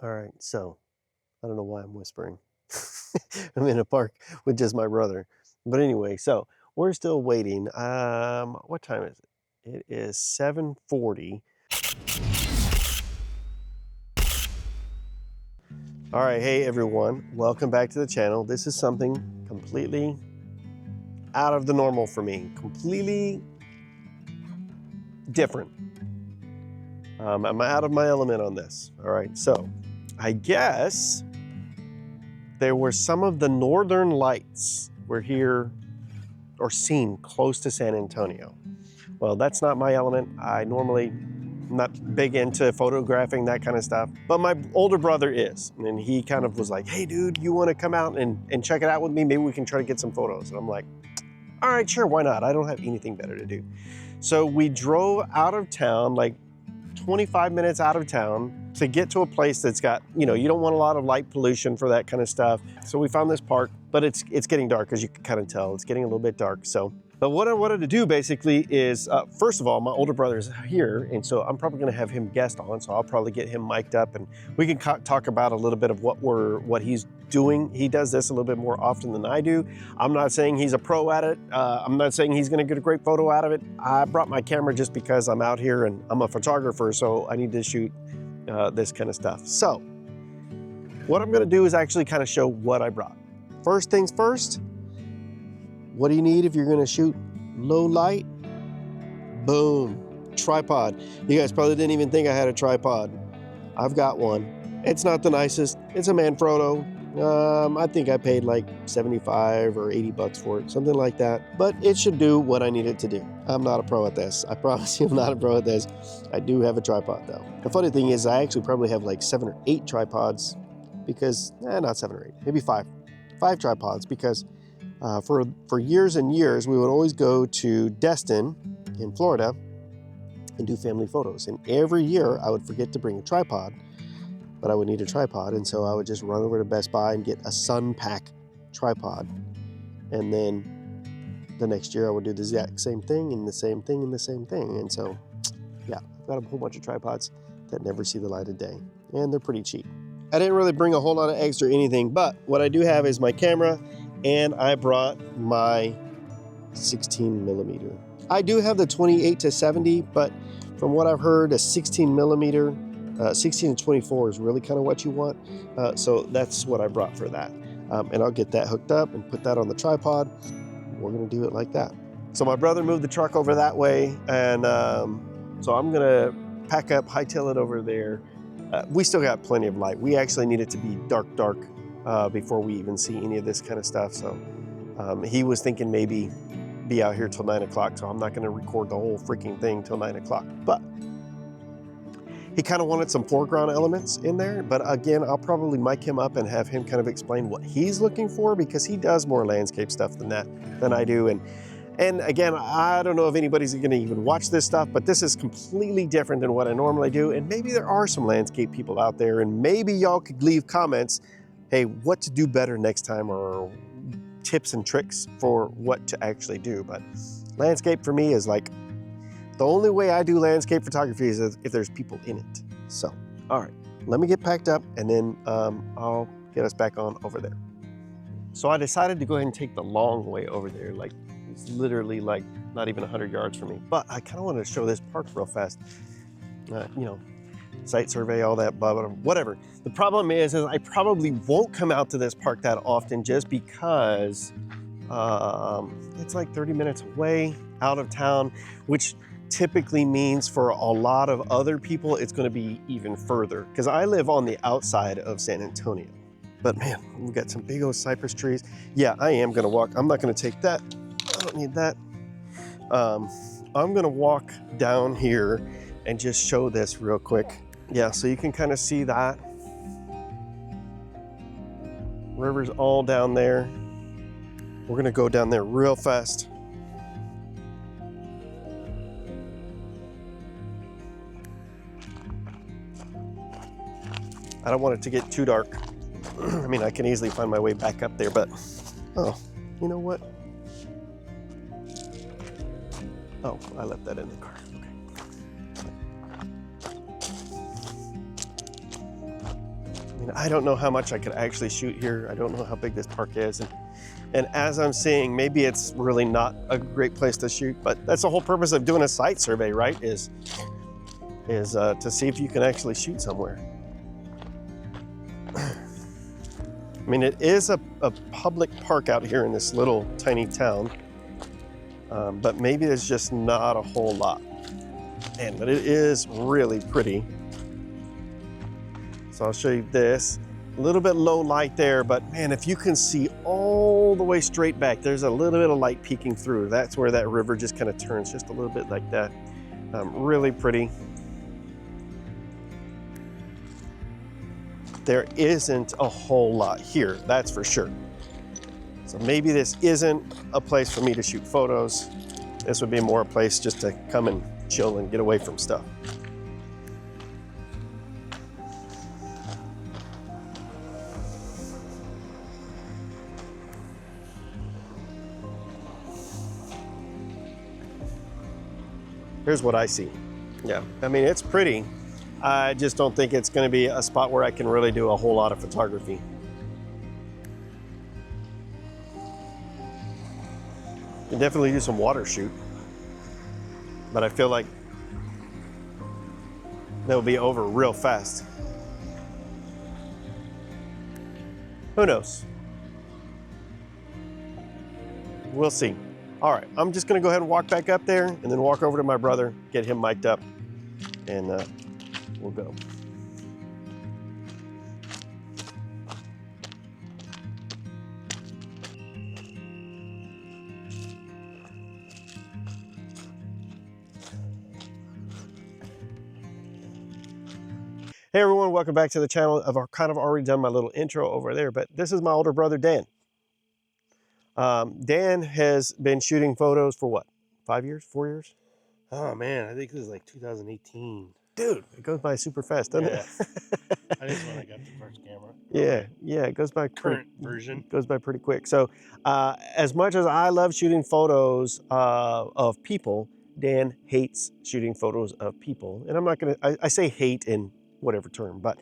All right, so I don't know why I'm whispering. I'm in a park with just my brother. But anyway, so we're still waiting. What time is it? It is 7:40. All right, hey everyone, welcome back to the channel. This is something completely out of the normal for me, completely different. I'm out of my element on this. All right, so I guess there were some of the northern lights were here or seen close to San Antonio. Well, that's not my element. I normally not big into photographing that kind of stuff, but my older brother is, and he kind of was like, hey dude, you want to come out and check it out with me? Maybe we can try to get some photos. And I'm like, all right, sure, why not? I don't have anything better to do. So we drove out of town, like 25 minutes out of town, to get to a place that's got, you don't want a lot of light pollution for that kind of stuff. So we found this park, but it's getting dark, as you can kind of tell. It's getting a little bit dark. But what I wanted to do basically is, first of all, my older brother is here, and so I'm probably going to have him guest on. So I'll probably get him mic'd up, and we can talk about a little bit of what he's doing. He does this a little bit more often than I do. I'm not saying he's a pro at it. I'm not saying he's going to get a great photo out of it. I brought my camera just because I'm out here and I'm a photographer, so I need to shoot this kind of stuff. So what I'm going to do is actually kind of show what I brought. First things first. What do you need if you're gonna shoot low light? Boom, tripod. You guys probably didn't even think I had a tripod. I've got one. It's not the nicest. It's a Manfrotto. I think I paid like 75 or 80 bucks for it, something like that. But it should do what I need it to do. I'm not a pro at this. I promise you I'm not a pro at this. I do have a tripod though. The funny thing is I actually probably have like 7 or 8 tripods because, not 7 or 8, maybe 5. 5 tripods because for years and years, we would always go to Destin in Florida and do family photos. And every year I would forget to bring a tripod, but I would need a tripod. And so I would just run over to Best Buy and get a Sun Pack tripod. And then the next year I would do the exact same thing and the same thing and the same thing. And so, yeah, I've got a whole bunch of tripods that never see the light of day. And they're pretty cheap. I didn't really bring a whole lot of eggs or anything, but what I do have is my camera, and I brought my 16 millimeter. I do have the 28 to 70, but from what I've heard, a 16 millimeter, 16 to 24 is really kind of what you want. So that's what I brought for that. And I'll get that hooked up and put that on the tripod. We're gonna do it like that. So my brother moved the truck over that way, and so I'm gonna pack up, hightail it over there. We still got plenty of light. We actually need it to be dark before we even see any of this kind of stuff. So he was thinking maybe be out here till 9 o'clock. So I'm not going to record the whole freaking thing till 9 o'clock. But he kind of wanted some foreground elements in there. But again, I'll probably mic him up and have him kind of explain what he's looking for, because he does more landscape stuff than I do. And again, I don't know if anybody's going to even watch this stuff, but this is completely different than what I normally do. And maybe there are some landscape people out there, and maybe y'all could leave comments, hey, what to do better next time, or tips and tricks for what to actually do. But landscape for me is like, the only way I do landscape photography is if there's people in it. So, all right, let me get packed up, and then I'll get us back on over there. So I decided to go ahead and take the long way over there. Like, it's literally like not even 100 yards from me. But I kind of wanted to show this park real fast. Site survey, all that, blah, blah, blah, whatever. The problem is I probably won't come out to this park that often, just because it's like 30 minutes away, out of town, which typically means for a lot of other people, it's gonna be even further, because I live on the outside of San Antonio. But man, we've got some big old cypress trees. Yeah, I am gonna walk. I'm not gonna take that. I don't need that. I'm gonna walk down here and just show this real quick. Yeah, so you can kind of see that. River's all down there. We're gonna go down there real fast. I don't want it to get too dark. I mean, I can easily find my way back up there, but, oh, you know what? Oh, I left that in the car. Okay. And I don't know how much I could actually shoot here. I don't know how big this park is. And as I'm seeing, maybe it's really not a great place to shoot, but that's the whole purpose of doing a site survey, right? Is to see if you can actually shoot somewhere. I mean, it is a public park out here in this little tiny town, but maybe there's just not a whole lot. But it is really pretty. So I'll show you this. A little bit low light there, but man, if you can see all the way straight back, there's a little bit of light peeking through. That's where that river just kind of turns just a little bit like that. Really pretty. There isn't a whole lot here, that's for sure. So maybe this isn't a place for me to shoot photos. This would be more a place just to come and chill and get away from stuff. Here's what I see. Yeah, I mean, it's pretty. I just don't think it's going to be a spot where I can really do a whole lot of photography. You can definitely do some water shoot, but I feel like they'll be over real fast. Who knows? We'll see. All right, I'm just gonna go ahead and walk back up there and then walk over to my brother, get him mic'd up, and we'll go. Hey everyone, welcome back to the channel. I've kind of already done my little intro over there, but this is my older brother, Dan. Dan has been shooting photos for what, 5 years, 4 years? Oh man, I think this is like 2018. Dude, it goes by super fast, doesn't it? I think when I got the first camera. Yeah, it goes by Current version. Goes by pretty quick. So as much as I love shooting photos of people, Dan hates shooting photos of people. And I'm not gonna, I say hate in whatever term, but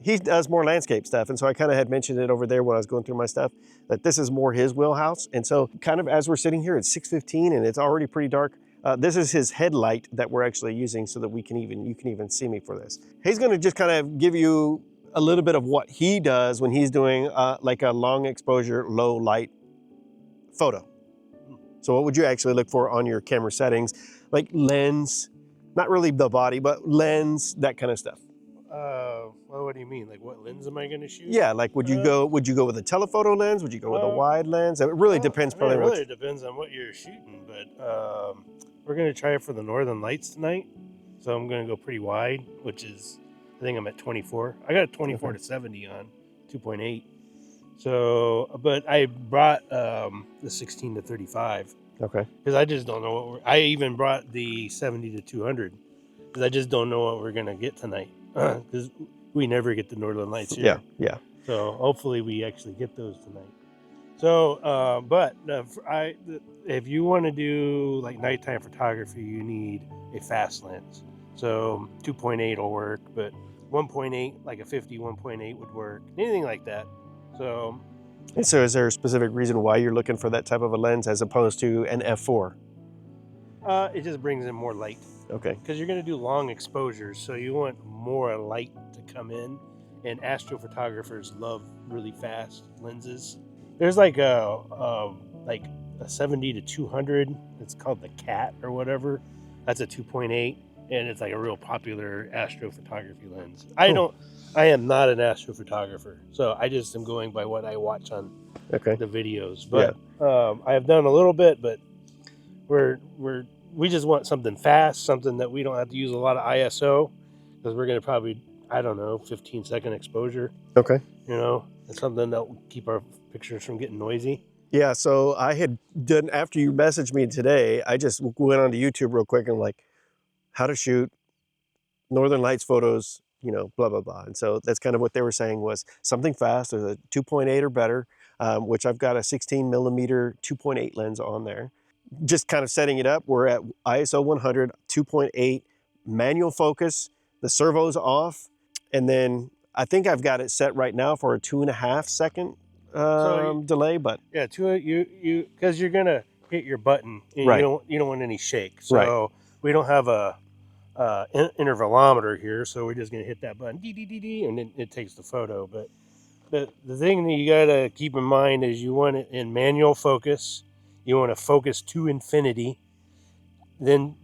he does more landscape stuff. And so I kind of had mentioned it over there when I was going through my stuff, that this is more his wheelhouse. And so kind of as we're sitting here, it's 6:15 and it's already pretty dark. This is his headlight that we're actually using so that you can even see me for this. He's gonna just kind of give you a little bit of what he does when he's doing like a long exposure, low light photo. So what would you actually look for on your camera settings? Like lens, not really the body, but lens, that kind of stuff. Well, what do you mean? Like what lens am I gonna shoot? Yeah, like would you go with a telephoto lens? Would you go with a wide lens? It really depends. It really depends on what you're shooting, but we're gonna try it for the Northern Lights tonight. So I'm gonna go pretty wide, which is, I think I'm at 24. I got a 24 to 70 on 2.8. So, but I brought the 16 to 35. Okay. Because I just don't know I even brought the 70 to 200 because I just don't know what we're gonna get tonight. Because we never get the Northern Lights here. Yeah. So hopefully we actually get those tonight. So, but if you want to do like nighttime photography, you need a fast lens. So 2.8 will work, but 1.8, like a 50 1.8 would work. Anything like that. So. And so is there a specific reason why you're looking for that type of a lens as opposed to an f4? It just brings in more light. Okay. Because you're going to do long exposures, so you want more light to come in. And astrophotographers love really fast lenses. There's like a 70 to 200. It's called the Cat or whatever. That's a 2.8, and it's like a real popular astrophotography lens. Cool. I am not an astrophotographer, so I just am going by what I watch on the videos. But I have done a little bit, but we just want something fast, something that we don't have to use a lot of ISO, because we're going to probably, I don't know, 15-second exposure. Okay. You know, it's something that will keep our pictures from getting noisy. Yeah, so I had done, after you messaged me today, I just went onto YouTube real quick and like, how to shoot Northern Lights photos, you know, blah, blah, blah. And so that's kind of what they were saying was something fast, or a 2.8 or better, which I've got a 16 millimeter 2.8 lens on there. Just kind of setting it up, we're at ISO 100, 2.8, manual focus, the servo's off, and then I think I've got it set right now for a 2.5 second delay, but yeah, you because you're gonna hit your button and Right. you don't want any shake. Right. So we don't have a intervalometer here, so we're just gonna hit that button, and then it takes the photo. But the thing that you gotta keep in mind is you want it in manual focus. You want to focus to infinity, then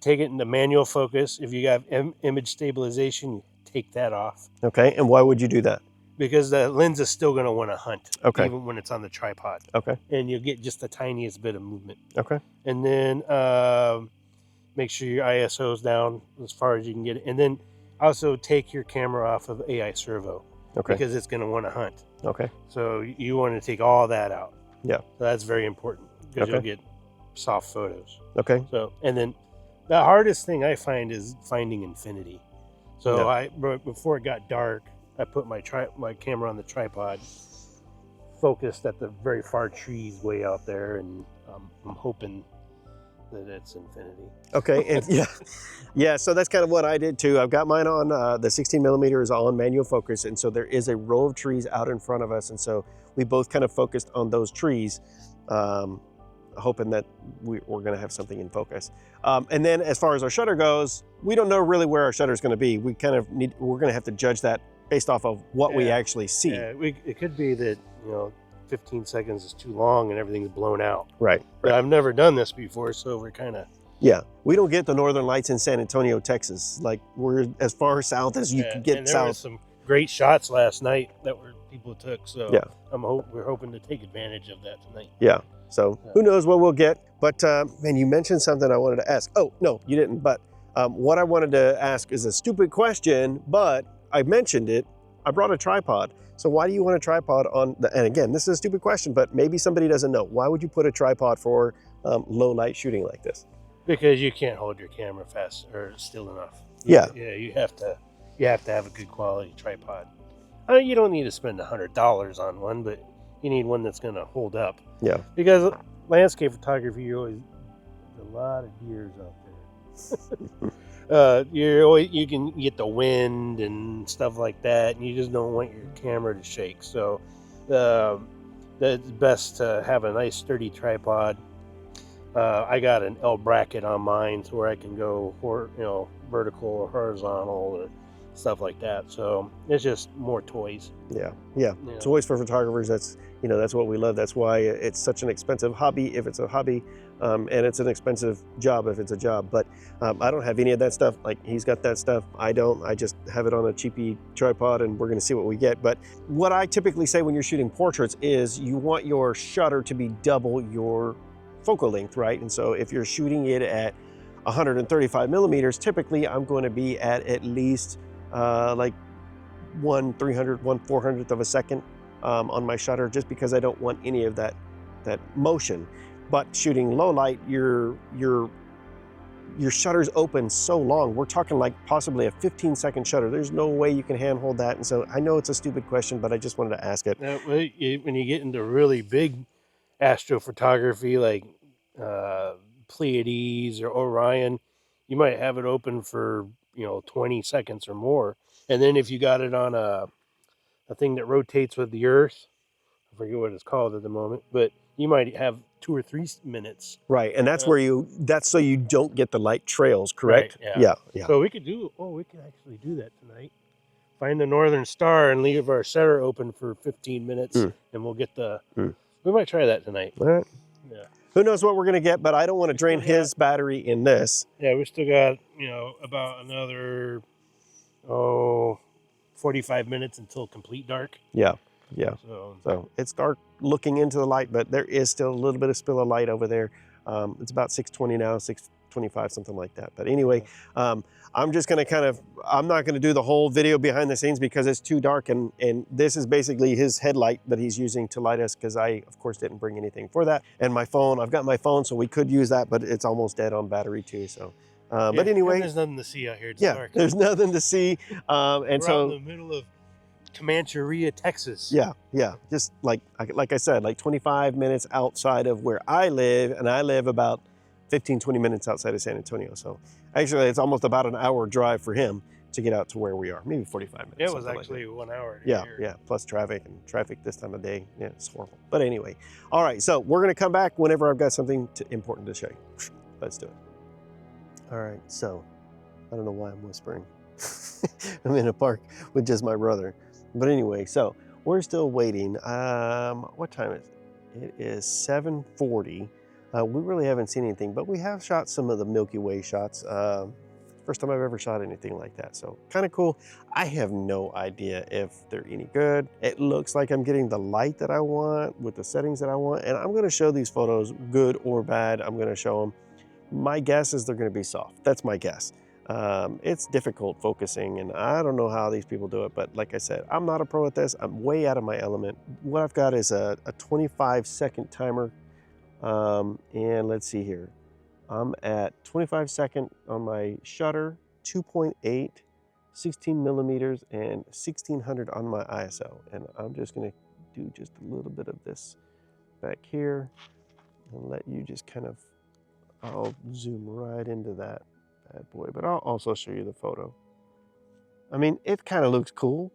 take it into manual focus. If you have image stabilization, you take that off okay. And why would you do that? because the lens is still gonna want to hunt, Okay. even when it's on the tripod, Okay. and you'll get just the tiniest bit of movement. Okay. And then make sure your ISO is down as far as you can get it. And then also take your camera off of AI servo Okay. because it's going to want to hunt. Okay. So you want to take all that out. Yeah. So that's very important because Okay. you'll get soft photos. Okay. So, and then the hardest thing I find is finding infinity. So before it got dark, I put my camera on the tripod, focused at the very far trees way out there, and I'm hoping that it's infinity. Okay. And yeah. So that's kind of what I did too. I've got mine on the 16 millimeter is on manual focus, and so there is a row of trees out in front of us, and so we both kind of focused on those trees, hoping that we're going to have something in focus. And then as far as our shutter goes, we don't know really where our shutter is going to be. We're going to have to judge that based off of what we actually see. Yeah, it could be that 15 seconds is too long and everything's blown out. Right. But I've never done this before, so we're kind of we don't get the northern lights in San Antonio, Texas. Like we're as far south as you can get and there south. was some great shots last night that people took. So we're hoping to take advantage of that tonight. Yeah. So who knows what we'll get? But man, you mentioned something I wanted to ask. Oh no, you didn't. But what I wanted to ask is a stupid question, but I mentioned it. I brought a tripod. So why do you want a tripod and again, this is a stupid question, but maybe somebody doesn't know. Why would you put a tripod for low light shooting like this? Because you can't hold your camera fast or still enough. Yeah. You have to have a good quality tripod. I mean, you don't need to spend $100 on one, but you need one that's going to hold up. Yeah. Because landscape photography, you always there's a lot of deers out there. You can get the wind and stuff like that, and you just don't want your camera to shake. So it's best to have a nice sturdy tripod. I got an L bracket on mine to where I can go vertical or horizontal or stuff like that. So it's just more toys. Yeah. Toys for photographers. That's what we love. That's why it's such an expensive hobby if it's a hobby, and it's an expensive job if it's a job. But I don't have any of that stuff. Like he's got that stuff. I don't. I just have it on a cheapy tripod, and we're going to see what we get. But what I typically say when you're shooting portraits is you want your shutter to be double your focal length, right? And so if you're shooting it at 135 millimeters, typically I'm going to be at least like 1/300, 1/400th of a second on my shutter, just because I don't want any of that motion. But shooting low light, your shutter's open so long. We're talking like possibly a 15-second shutter. There's no way you can handhold that. And so I know it's a stupid question, but I just wanted to ask it. Now, when you get into really big astrophotography, like Pleiades or Orion, you might have it open for 20 seconds or more. And then if you got it on a thing that rotates with the Earth, I forget what it's called at the moment, but you might have 2 or 3 minutes. Right, and that's that's so you don't get the light trails, correct? Right, yeah. So we could actually do that tonight. Find the northern star and leave our shutter open for 15 minutes, and we'll get we might try that tonight. All right. Yeah. Who knows what we're going to get, but I don't want to drain his battery in this. Yeah, we still got, about another 45 minutes until complete dark. Yeah. So it's dark looking into the light, but there is still a little bit of spill of light over there. It's about 6:20 now, 6:25, something like that. But anyway, I'm just going to I'm not going to do the whole video behind the scenes because it's too dark. And this is basically his headlight that he's using to light us, because I, of course, didn't bring anything for that. And my phone, I've got my phone, so we could use that, but it's almost dead on battery too. So, but anyway. There's nothing to see out here. It's dark. There's nothing to see. And We're so out in the middle of Comancheria, Texas. Yeah. Just like I said, like 25 minutes outside of where I live, and I live about 15, 20 minutes outside of San Antonio. So actually it's almost about an hour drive for him to get out to where we are. Maybe 45 minutes. It was something actually like 1 hour. that. Yeah. Plus traffic, and traffic this time of day, yeah, it's horrible. But anyway, all right. So we're gonna come back whenever I've got something important to show you. Let's do it. All right. So I don't know why I'm whispering. I'm in a park with just my brother. But anyway, so we're still waiting. What time is it? It is 7:40. We really haven't seen anything, but we have shot some of the Milky Way shots. First time I've ever shot anything like that. So kind of cool. I have no idea if they're any good. It looks like I'm getting the light that I want with the settings that I want. And I'm gonna show these photos, good or bad. I'm gonna show them. My guess is they're gonna be soft. That's my guess. It's difficult focusing, and I don't know how these people do it, but like I said, I'm not a pro at this. I'm way out of my element. What I've got is a 25-second timer, and let's see here. I'm at 25-second on my shutter, 2.8, 16 millimeters, and 1600 on my ISO. And I'm just gonna do just a little bit of this back here and let you just kind of, I'll zoom right into that bad boy, but I'll also show you the photo. I mean, it kind of looks cool.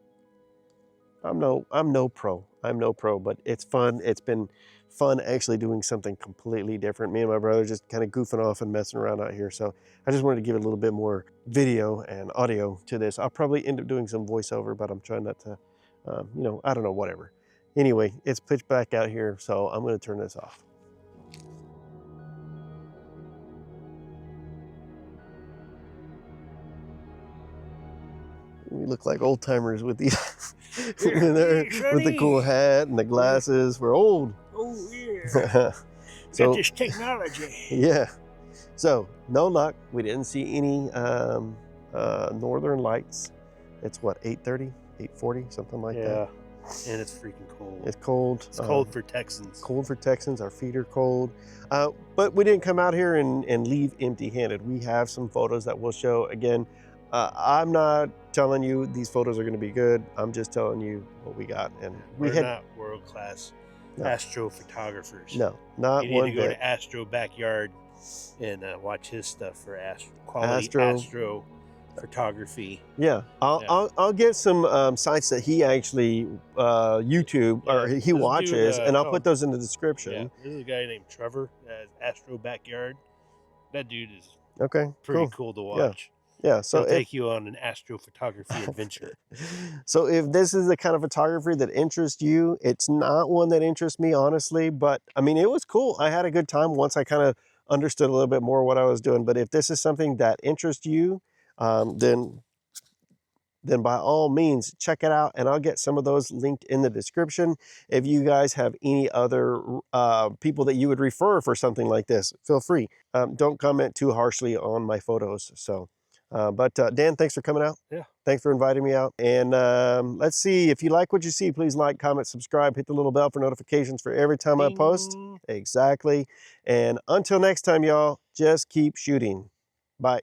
I'm no pro. I'm no pro, but it's fun. It's been fun actually doing something completely different. Me and my brother just kind of goofing off and messing around out here. So I just wanted to give it a little bit more video and audio to this. I'll probably end up doing some voiceover, but I'm trying not to, you know, I don't know, whatever. Anyway, it's pitch black out here, so I'm going to turn this off. We look like old timers with the with the cool hat and the glasses. We're old. Oh yeah. So Got this technology. yeah. So no luck. We didn't see any northern lights. It's what, 8:30, 8:40, something like that. Yeah. And it's freaking cold. It's cold. It's cold for Texans. Cold for Texans. Our feet are cold. But we didn't come out here and leave empty-handed. We have some photos that we'll show. Again, I'm not telling you these photos are going to be good. I'm just telling you what we got. And We're not world-class astrophotographers. No, not you one need to go bit. to Astro Backyard and watch his stuff for quality astro photography. Yeah, I'll get some sites that he actually YouTube or he watches, and I'll put those in the description. Yeah, there's a guy named Trevor at Astro Backyard. That dude is pretty cool to watch. Yeah, so he'll take you on an astrophotography adventure. So if this is the kind of photography that interests you, it's not one that interests me, honestly, but I mean, it was cool. I had a good time once I kind of understood a little bit more what I was doing. But if this is something that interests you, then by all means, check it out, and I'll get some of those linked in the description. If you guys have any other people that you would refer for something like this, feel free. Don't comment too harshly on my photos. So. But Dan, thanks for coming out. Yeah. Thanks for inviting me out. And let's see, if you like what you see, please like, comment, subscribe, hit the little bell for notifications for every time I post. Exactly. And until next time, y'all, just keep shooting. Bye.